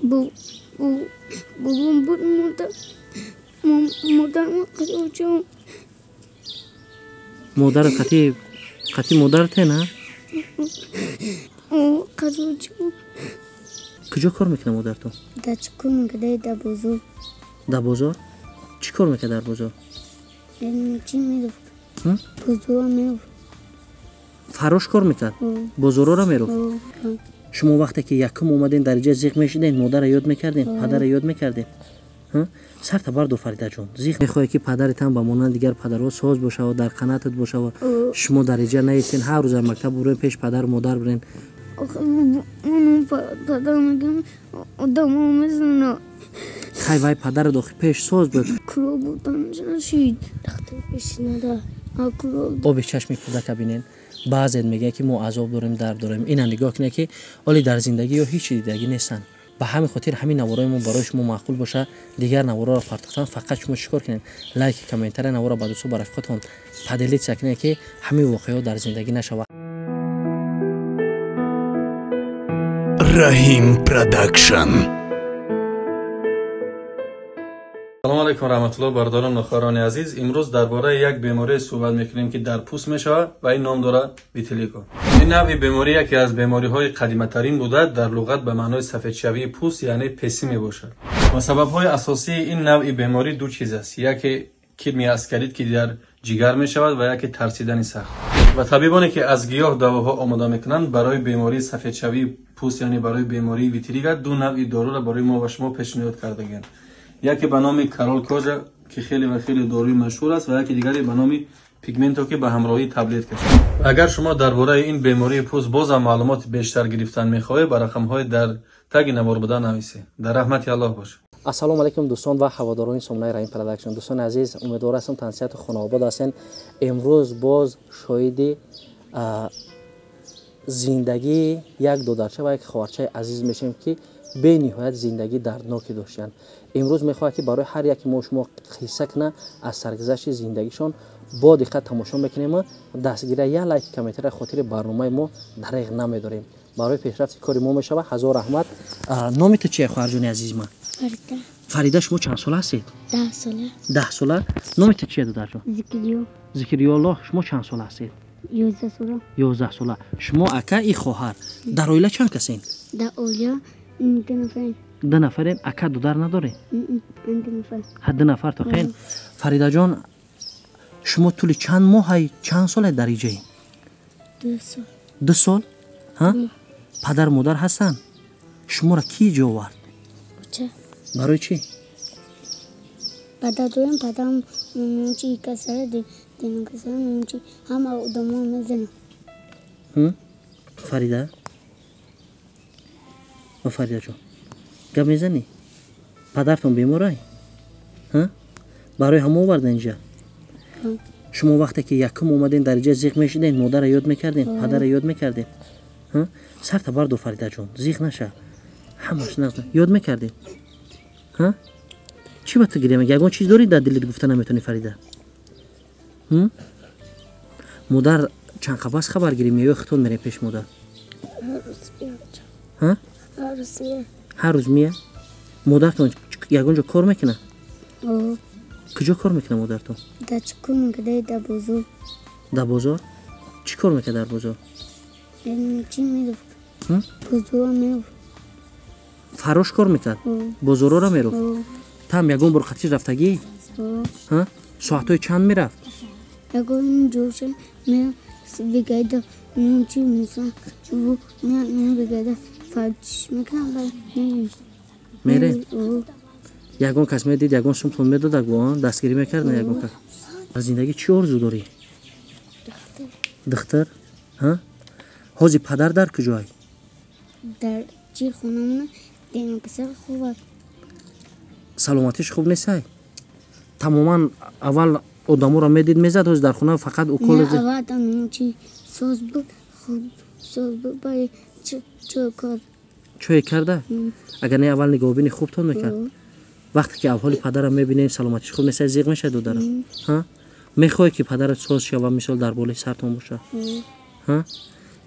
بابام بود مادرم قطع مادر قطعی مادرت نه؟ قطع کجا کار میکنه مادر تو؟ در چکار میکنه در بازار. در بازار؟ چی کار میکنه در بازار؟ چی میرفت؟ بازار میرفت. فروش کار میکرد؟ بازار را میرفت؟ شما وقتی که یکم اومدین درجه زیغ میشیدین مادر یاد میکردین؟ پدر یاد میکردین؟ سر تبرد فریده جان زیغ میخوای که پدرت هم به مانند دیگر پدرها ساز باشه و در قناتت باشه و شما درجه نیستین هر روز مکتب برین پیش پدر و مادر برین. من پدر میگم آدم ها میزنه خیلی وای پدر داخل پیش ساز بود کرا بودن جنشید دختر پیش نده آب چشمی کودک بینین بعضی میگه که ما عذاب داریم درد داریم اینا نگاه کنه که ولی در زندگی یا هیچ دیگه نیستن. به همین خاطر همین نوارای ما برای شما معقول باشه دیگر نوارا را پرتختن فقط شما چیکار کنین لایک کامنتر نوارا با دوستو برای رفقاتون پدلیت سکنه که همین واقعا در زندگی نشود. رحیم پروداکشن. سلام علیکم رحمت الله برادران و خواهران عزیز. امروز درباره یک بیماری صحبت میکنیم که در پوست میشود و این نام داره ویتیلیگو. این نوع بیماری یکی از بیماری های قدیمی ترین بوده در لغت به معنای سفید شوی پوست یعنی پسی میباشد و سبب های اساسی این نوع بیماری دو چیز است، یکی کرمی اسکریت که در جگر میشود و یکی ترسیدن سخت و طبیبانی که از گیاه دواها آماده میکنند برای بیماری سفید شوی پوست یعنی برای بیماری ویتیلیگو دو نوع دارو را برای ما و شما پیشنهاد کردند. یکی به نام کارول کوژا که خیلی و خیلی داروی مشهور است و یکی دیگری به نام پیگمنتو که به همراهی تبلیت کشید. اگر شما درباره این بیماری پوست باز معلومات بیشتر گرفتن میخواهید با رقم های در تگ نوار بدن نویسید. در رحمت الله باشه. السلام علیکم دوستان و هواداران سامانه رحیم پروداکشن. دوستان عزیز امیدوار هستم تنسیت خانواده هستین. امروز باز شاهد زندگی یک دودرچه و یک خواهرچه عزیز میشیم که به نهایت زندگی دردناکی داشتن. امروز میخواد که برای هر یک ما شما قصه کنه از سرگذشت زندگیشون با دقت تماشا میکنیم. دستگیری یک لایک کامنتر خاطر برنامه ما دریغ نمیداریم. برای پیشرفت کاری ما میشود. هزار رحمت. نام تو چیه خواهر جون عزیز من؟ فریده. فریده شما چند ساله هستید؟ 10 ساله. 10 ساله. نام تو چیه دادر جون؟ ذکریا الله. شما چند ساله هستید؟ 11 ساله. 11 ساله. شما اکا ای خواهر در اویله چند کسین؟ در اویله 2 نفر. 2 نفرین. اکا دودر نداره؟ 2 نفر. 2 نفر تو خین. فریده جان شما طول چند ماه چند سال در اینجایی؟ 2 سال. 2 سال؟ ها؟ پدر مادر هستن؟ شما را کی جا آورد؟ چه؟ برای چی؟ پدرم چی کسره دیگه کسره چی همه آدما میزنه. فریده؟ و فریده جان گم میزنی؟ پدرتون بیماره؟ ها؟ برای همه آوردن اینجا؟ شما وقتی که یکم اومدین درجه زیغ میشیدین مادر یاد میکردین؟ پدر یاد میکردین؟ سر تبرد فریده جان زیغ نشه همش نزد یاد میکردین؟ ها؟ چی با تو گریه یگان چیز داری در دلت گفته نمیتونی فریده؟ مادر چند قبض خبر گیریم یا اختون میره پیش مادر؟ ها؟ هر روز میه؟ مادرتون یگان جا کار میکنه؟ کجا کار میکنه مادرتون؟ در چکار میکنه در بازار. در بازار؟ چی کار میکنه در بازار؟ چی میرفت؟ بازار میرفت. فروش کار میکرد؟ بازارا را میرفت؟ تم یگان بر خطیش رفتگی؟ ساعتهای چند میرفت؟ یگان جوشه میرفت بگیده چی میسن بگیده فرچش میکنم میره؟ یگان کس میدید یگان سمتون میداد اگوان دستگیری میکرد نه یگان کس از زندگی چی آرزو داری؟ دختر؟ ها؟ حوزی پدر در کجایی؟ در چی خونمونه دیگه کسر خوبه. سلامتیش خوب نیست های؟ تماما اول آدمو را میدید میزد حوز در خونه فقط اکول زد؟ نه اول دانمون چی ساز بود خوب ساز بود برای چه کار؟ چه کرده؟ اگر نه اول نگاه بینی خوب تون میکرد؟ وقتی که اول پدرم میبینی سلامتیش خوب نیست زیغ میشه دو دارم؟ ها؟ میخوای که پدرت ساز شو و مثال در بالای سرتون باشه؟ ها؟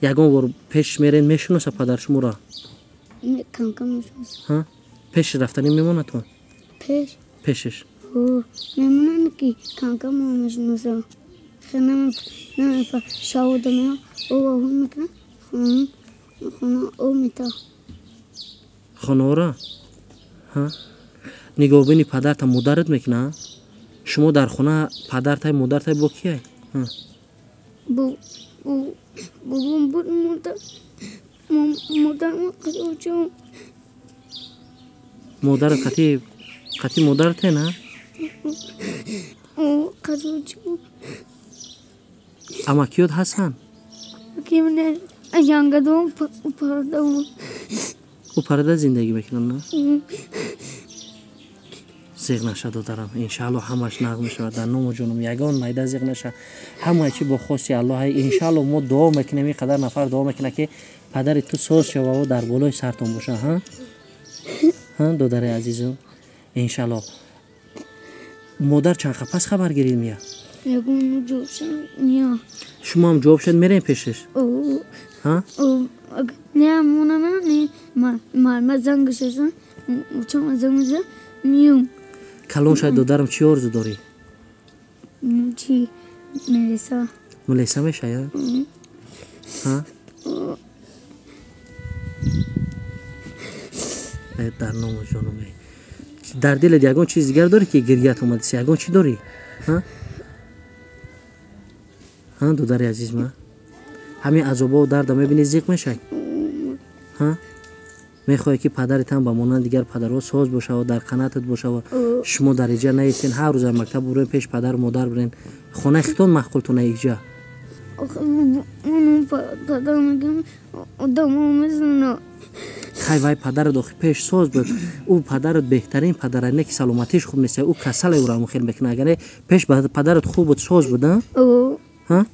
یگان بار پیش میرین میشناسه پدر شما را؟ کم کم میشناسه. ها؟ پیش رفتنی میمونه تو پیش پیشش میمونن که کانکا مامش نوزا خیلی نمیفا شاوده میاد او آهو میکنه خونه او میتا خانه را ها نگاه بینی پدرت مادرت میکنه شما در خونه پدرت مادرت با کیه ها بابام بود مادر ما قدوچم مادر قطی مادرت نه او قدوچم اما کیوت هستن که من اجانگا دوم پرده او پرده زندگی میکنن نه زیغ نشه دارم انشالله همش نقم شود در نام جونم یگان میده زیغ نشه همه چی با خواستی الله انشالله ما دعا میکنیم این قدر نفر دعا میکنه که پدر تو سوز شوه و در بالای سرتون باشه ها دادر عزیزم انشالله مادر چند قپس خبر گیرید میاد یگون جوشن میاد شما هم جواب شد میرین پیشش ها نه مونا نه ما زنگ شدم چون زنگ میام کلون شاید دادرم چی آرزو داری چی ملیسا میشه یا ها در نام جانم در دل یگان چیز دیگر داری که گریت اومدی یگان چی داری ها دادر عزیز ما همین عذابا و درد میبینی زیق میشه ها میخوای که پدرت هم با مانند دیگر پدرها ساز باشه و در قناتت باشه و شما در اینجا نیستین هر روز مکتب برین پیش پدر و مادر برین خونه خیتون مخولتونه اینجا اون پدر میگم دمو میزنه خیلی وای پدر دو پیش ساز بود او پدرت بهترین پدره نه که سلامتیش خوب نیست او کسل او را مخیل میکنه اگر پیش پدرت خوب بود ساز بود ها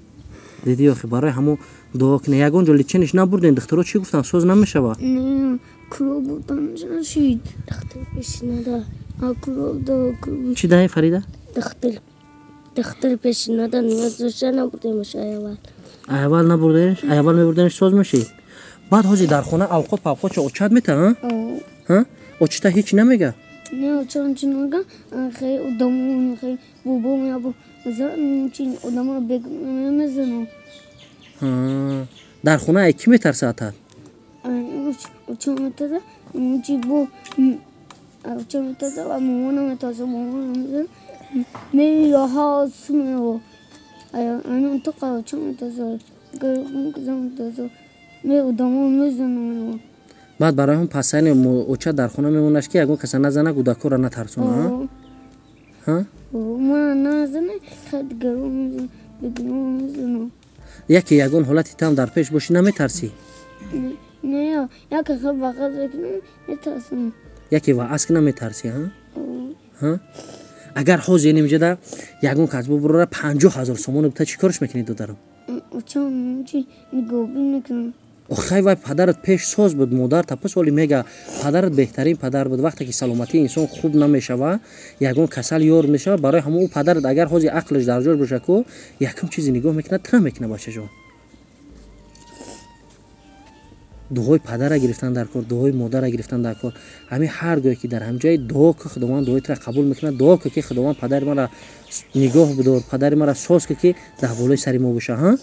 دیدی آخه برای همون دعا کنه یگان جا لیچنش نبردین دخترها چی گفتن ساز نمیشه با نه کلو بودن جنشید دختر پیش نده کلو چی دهی فریده؟ دختر پیش نده نیاز داشته نبردیمش ایوال نبردیمش؟ ایوال میبردیمش ساز میشید بعد حاجی در خونه اوقات پاپا چه اوچاد میته ها؟ اوچتا هیچ نمیگه؟ نه اوچان چی نمیگه خیلی ادامو خیلی بوبو میابو چین ادامو بگم میزنم در خونه ای کی میترسه اتر؟ اوچان میترسه چی بو اوچان میترسه و مامانم میترسه مامانم میزن میگه ها سمیو انا تو اوچان میترسه گرم کزم میترسه می ادامو میزنم بعد برای هم پسین اوچا در خونه میمونش که یگون کسی نزنه گوداکو را نترسونه ها؟ من نزنه خیلی گرم میزنم یکی یگون حالتی تام در پیش باشی نمیترسی؟ نه یکی خیلی وقت بکنم میترسم یکی و اسک نمیترسی ها؟ اگر حوزی نمیجه در یگون کسبو برو را 50,000 سومون بتا چی کارش میکنی دارم؟ چون چی نگوبی میکنم خیلی وای پدرت پیش ساز بود مادر تپس ولی میگه پدرت بهترین پدر بود وقتی که سلامتی انسان خوب نمیشه و یگون کسل یار میشه برای همون پدرت اگر حوزی عقلش در جور باشه کو یکم چیزی نگاه میکنه ترا میکنه باشه جون دعای پدر گرفتن در کار دعای مادر گرفتن در کار همین هر گاهی که در هم جای دعا که خداوند دعای تو قبول میکنه دعا که خداوند پدر ما را نگاه بدار پدر ما را ساز که در بالای سر ما باشه ها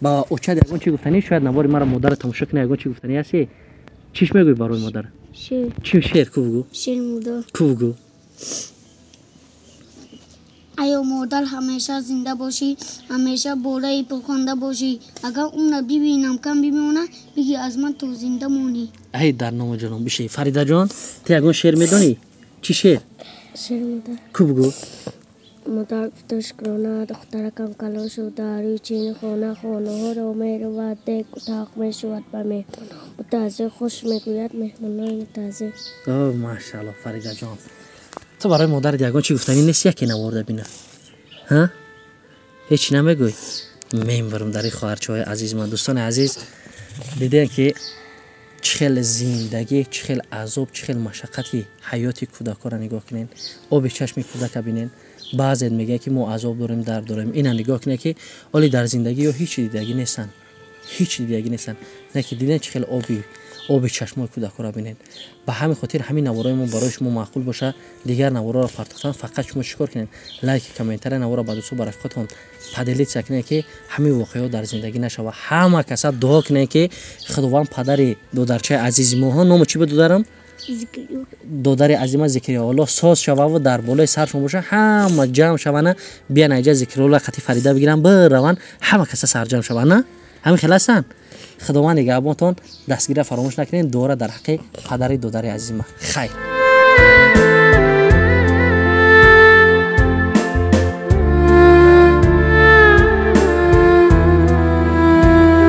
با اوچاد یگون چی گفتنی شاید نواری مرا مادر تماشا کنه یگون چی گفتنی هستی چیش میگوی برای مادر شیر چی شعر کو بگو شیر مادر کو بگو ایو مادر همیشه زنده باشی همیشه بالای پخونده باشی اگر اون ببینم کم ببینم بگی از من تو زنده مونی ای در نام جانم بشه فریده جان تو یگون شعر میدونی چی شعر شیر مادر کو بگو مادر گفتش کرونا دخترکم کلان شد داری چین خانه ها رو میرود دک اتاق میشود به مهمان متازه خوش میگوید مهمانای متازه ماشاءالله فریده جان تو برای مادر یگان چی گفتنی نیست یکی نوارده بینه ها هیچ نمیگوی میبرم در این خواهرچهای عزیز من دوستان عزیز دیدین که چخیل زندگی چخیل عذاب چخیل مشقتی حیاتی کودکا را نگاه کنین آب چشم کودک ببینین بعضی میگه که ما عذاب داریم درد داریم اینا نگاه کنه که ولی در زندگی هیچ دیدگی نیستن هیچ دیدگی نیستن نه که دیدن چخیل آب چشمای کودک را ببینید. به همین خاطر همین نوارای ما برای شما معقول باشه، دیگر نوارا را پرتختن فقط شما چیکار کنین؟ لایک کامنتر نوارا با دوستو با رفقاتون پدلیت سکنه که همین واقعیات در زندگی نشه و همه کسا دعا کنه که خداوند پدر دودرچه عزیز ما ها نام چی به دودرم دودر عظیم ذکریا الله ساز شوه و در بالای سرشون باشه، همه جمع شوانه بیان اینجا ذکرالله خطی فریده بگیرن بروان همه کسا سرجم شوانه. همین خلاصن. خداوند نگهبانتون، دستگیری فراموش نکنین. دوره در حق پدر دودر عزیز ما. خیر.